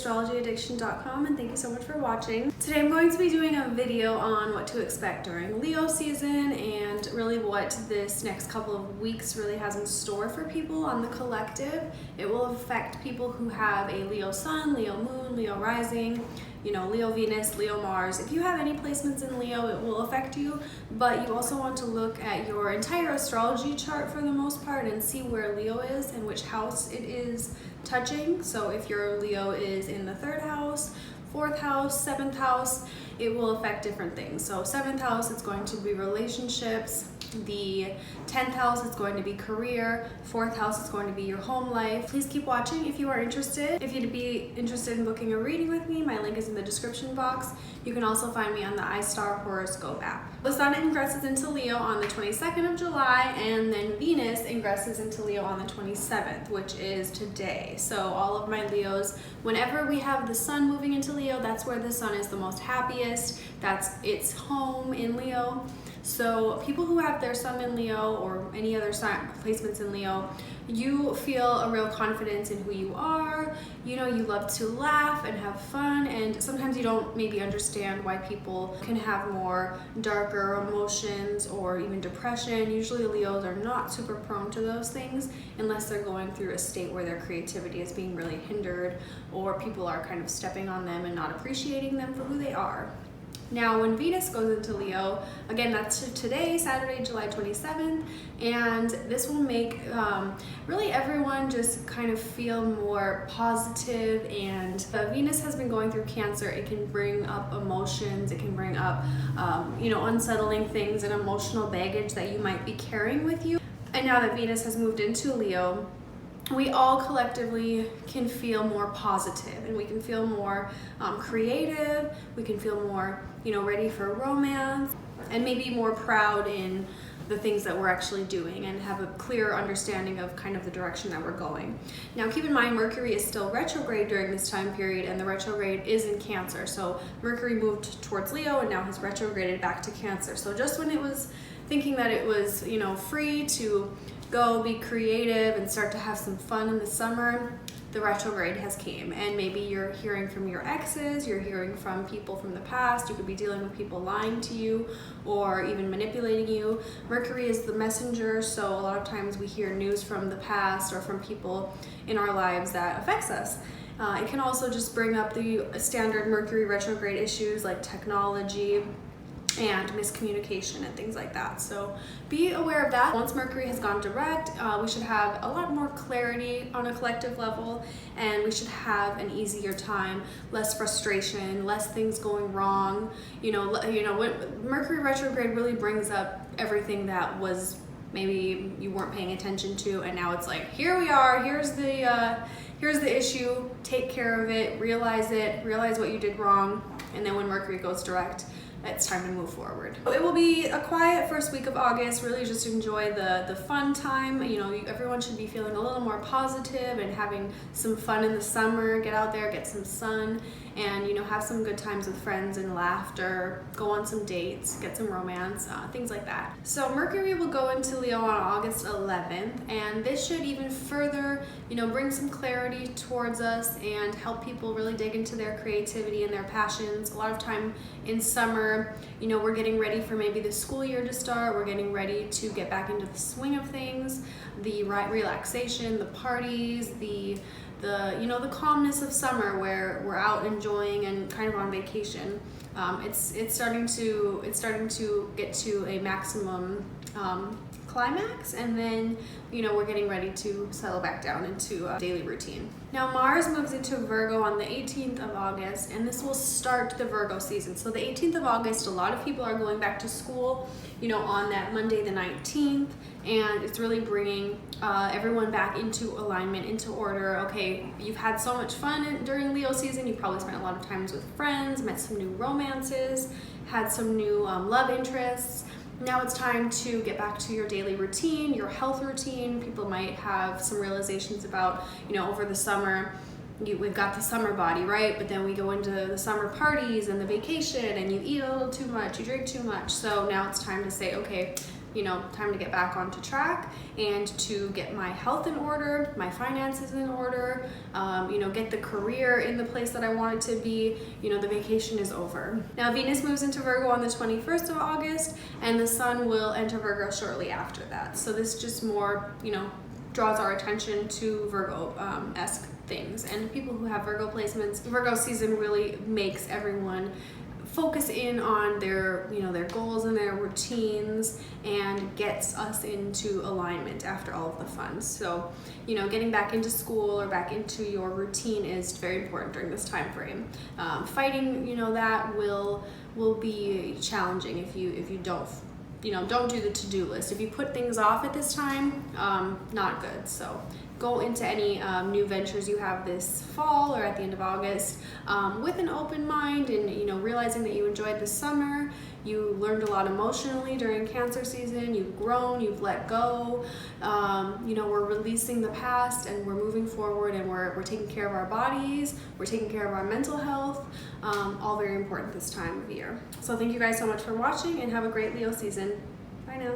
astrologyaddiction.com, and thank you so much for watching. Today I'm going to be doing a video on what to expect during Leo season and really what this next couple of weeks really has in store for people on the collective. It will affect people who have a Leo sun, Leo moon, Leo rising, Leo Venus, Leo Mars. If you have any placements in Leo, it will affect you, but you also want to look at your entire astrology chart for the most part and see where Leo is and which house it is touching. So if your Leo is in the 3rd house, 4th house, 7th house, it will affect different things. So 7th house, it's going to be relationships. The 10th house is going to be career. 4th house is going to be your home life. Please keep watching if you are interested. If you'd be interested in booking a reading with me, my link is in the description box. You can also find me on the iStar Horoscope app. The sun ingresses into Leo on the 22nd of July, and then Venus ingresses into Leo on the 27th, which is today. So all of my Leos, whenever we have the sun moving into Leo, that's where the sun is the most happiest. That's its home in Leo. So people who have their sun in Leo or any other placements in Leo, you feel a real confidence in who you are. You love to laugh and have fun, and sometimes you don't maybe understand why people can have more darker emotions or even depression. Usually Leos are not super prone to those things unless they're going through a state where their creativity is being really hindered, or people are kind of stepping on them and not appreciating them for who they are. Now, when Venus goes into Leo, again, that's today, Saturday, July 27th, and this will make really everyone just kind of feel more positive. And Venus has been going through Cancer. It can bring up emotions. It can bring up, unsettling things and emotional baggage that you might be carrying with you. And now that Venus has moved into Leo, we all collectively can feel more positive, and we can feel more creative. We can feel more, ready for romance, and maybe more proud in the things that we're actually doing, and have a clear understanding of kind of the direction that we're going. Now, keep in mind, Mercury is still retrograde during this time period, and the retrograde is in Cancer. So Mercury moved towards Leo and now has retrograded back to Cancer. So just when it was thinking that it was, free to go be creative and start to have some fun in the summer, the retrograde has came, and maybe you're hearing from your exes, you're hearing from people from the past. You could be dealing with people lying to you or even manipulating you. Mercury is the messenger, so a lot of times we hear news from the past or from people in our lives that affects us. It can also just bring up the standard Mercury retrograde issues like technology and miscommunication and things like that. So be aware of that. Once Mercury has gone direct, we should have a lot more clarity on a collective level, and we should have an easier time, less frustration, less things going wrong. When Mercury retrograde really brings up everything that was maybe you weren't paying attention to, and now it's like, here we are, here's the issue, take care of it, realize what you did wrong, and then when Mercury goes direct, it's time to move forward. It will be a quiet first week of August. Really just enjoy the fun time. Everyone should be feeling a little more positive and having some fun in the summer. Get out there, get some sun, and have some good times with friends and laughter. Go on some dates, get some romance, things like that. So Mercury will go into Leo on August 11th, and this should even further, bring some clarity towards us and help people really dig into their creativity and their passions. A lot of time in summer, we're getting ready for maybe the school year to start. We're getting ready to get back into the swing of things, the relaxation, the parties, the calmness of summer where we're out enjoying and kind of on vacation. It's starting to get to a maximum climax, and then we're getting ready to settle back down into a daily routine. Now Mars moves into Virgo on the 18th of August, and this will start the Virgo season. So the 18th of August, a lot of people are going back to school, on that Monday the 19th, and it's really bringing everyone back into alignment, into order. Okay, you've had so much fun during Leo season. You probably spent a lot of times with friends, met some new romances, had some new love interests. Now it's time to get back to your daily routine, your health routine. People might have some realizations about, over the summer, we've got the summer body, right? But then we go into the summer parties and the vacation, and you eat a little too much, you drink too much. So now it's time to say, okay, time to get back onto track and to get my health in order, my finances in order, get the career in the place that I want it to be. The vacation is over. Now Venus moves into Virgo on the 21st of August, and the Sun will enter Virgo shortly after that. So this just more, draws our attention to Virgo-esque things. And people who have Virgo placements, Virgo season really makes everyone focus in on their goals and their routines, and gets us into alignment after all of the fun. So getting back into school or back into your routine is very important during this time frame. Fighting that will be challenging if you don't do the to-do list. If you put things off at this time, not good. So go into any new ventures you have this fall or at the end of August with an open mind, and realizing that you enjoyed the summer, you learned a lot emotionally during Cancer season, you've grown, you've let go, we're releasing the past and we're moving forward, and we're taking care of our bodies, we're taking care of our mental health, all very important this time of year. So thank you guys so much for watching, and have a great Leo season. Bye now.